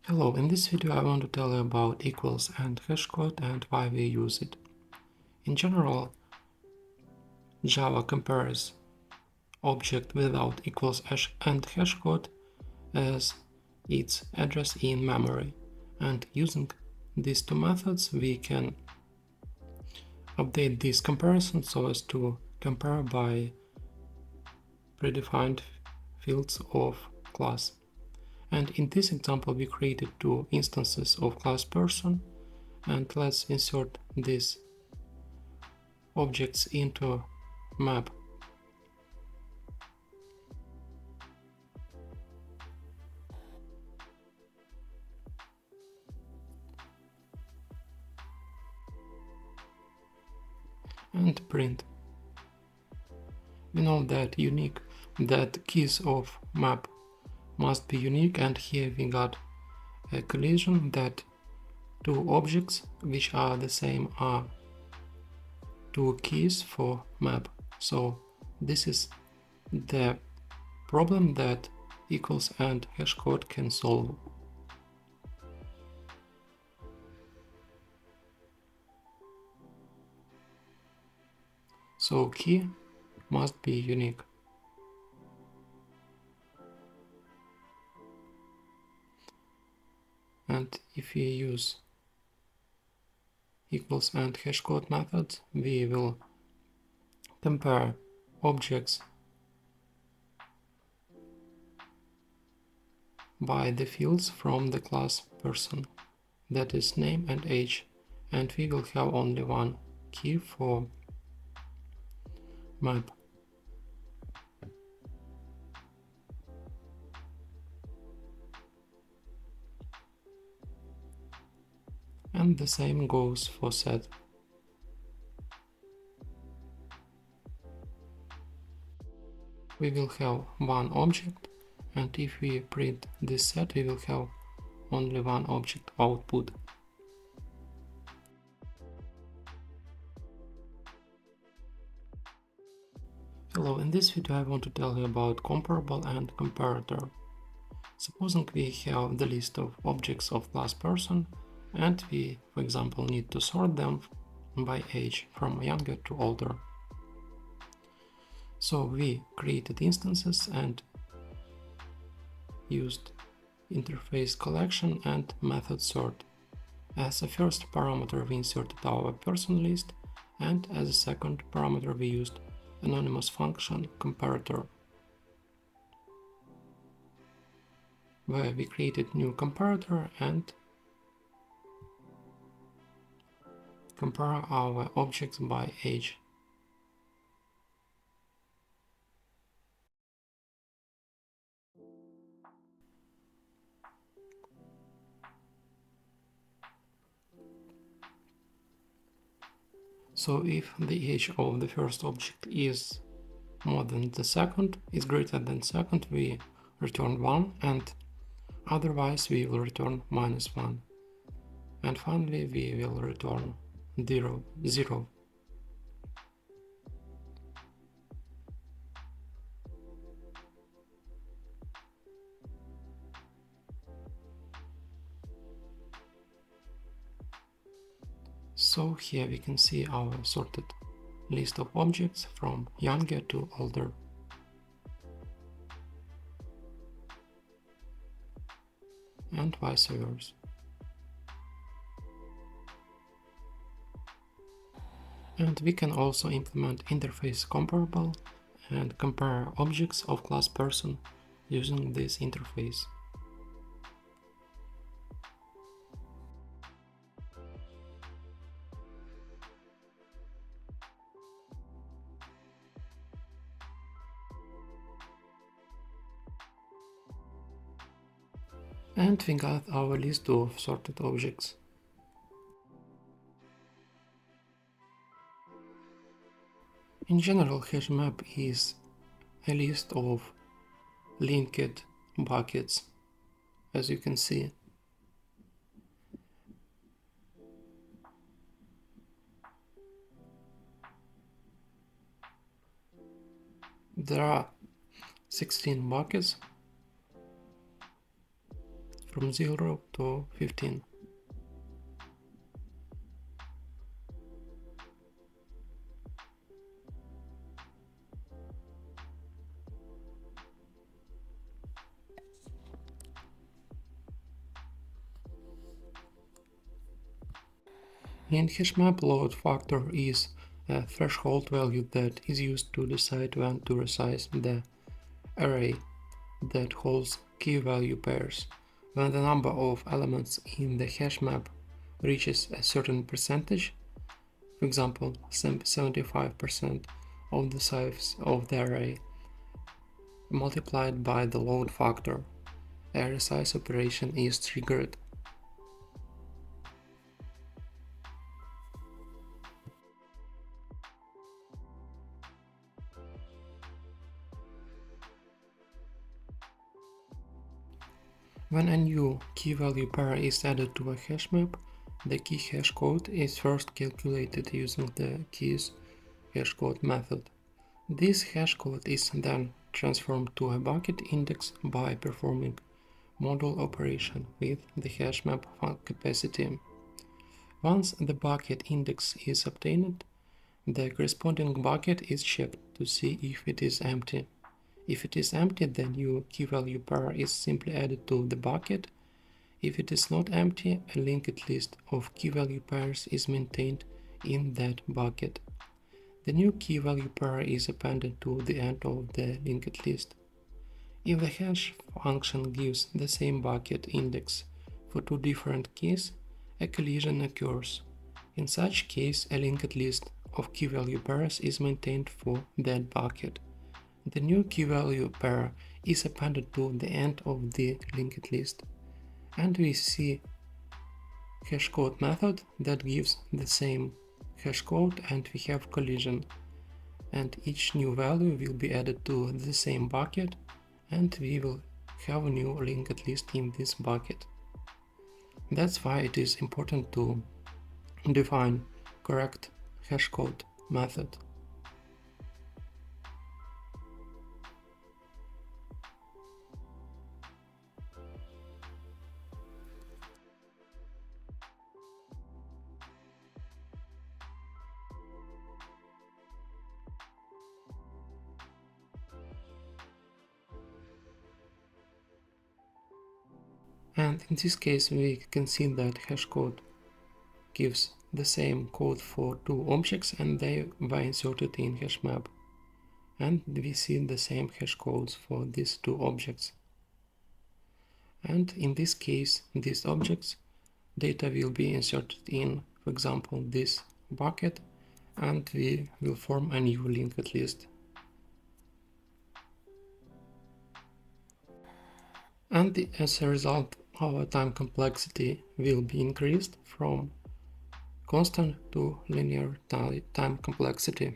Hello, in this video I want to tell you about equals and hashcode and why we use it. In general, Java compares object without equals and hashcode as its address in memory, and using these two methods we can update this comparison so as to compare by predefined fields of class. And in this example we created two instances of class person, and let's insert these objects into map. And print. We know that keys of map must be unique, and here we got a collision that two objects which are the same are two keys for map. So this is the problem that equals and hashcode can solve. So key must be unique. And if we use equals and hashcode methods, we will compare objects by the fields from the class person, that is name and age, and we will have only one key for map. And the same goes for set. We will have one object, and if we print this set we will have only one object output. Hello, in this video I want to tell you about comparable and comparator. Supposing we have the list of objects of class person, and we, for example, need to sort them by age from younger to older. So we created instances and used interface collection and method sort. As a first parameter we inserted our person list, and as a second parameter we used anonymous function comparator, where we created new comparator and compare our objects by age. So if the age of the first object is more than the second, is greater than second, we return 1, and otherwise we will return -1. And finally we will return 0. So here we can see our sorted list of objects from younger to older. And vice versa. And we can also implement interface comparable and compare objects of class person using this interface. And we got our list of sorted objects. In general, hash map is a list of linked buckets, as you can see. There are 16 buckets from 0 to 15. In HashMap, load factor is a threshold value that is used to decide when to resize the array that holds key value pairs. When the number of elements in the hash map reaches a certain percentage, for example 75% of the size of the array, multiplied by the load factor, a resize operation is triggered. When a new key value pair is added to a hash map, the key hash code is first calculated using the keys HashCode method. This hash code is then transformed to a bucket index by performing module operation with the hash map capacity. Once the bucket index is obtained, the corresponding bucket is checked to see if it is empty. If it is empty, the new key value pair is simply added to the bucket. If it is not empty, a linked list of key value pairs is maintained in that bucket. The new key value pair is appended to the end of the linked list. If the hash function gives the same bucket index for two different keys, a collision occurs. In such case, a linked list of key value pairs is maintained for that bucket. The new key value pair is appended to the end of the linked list, and we see HashCode method that gives the same HashCode, and we have collision, and each new value will be added to the same bucket, and we will have a new linked list in this bucket. That's why it is important to define correct HashCode method. And in this case, we can see that HashCode gives the same code for two objects, and they were inserted in HashMap. And we see the same hash codes for these two objects. And in this case, these objects, data will be inserted in, for example, this bucket, and we will form a new linked list. And as a result, our time complexity will be increased from constant to linear time complexity.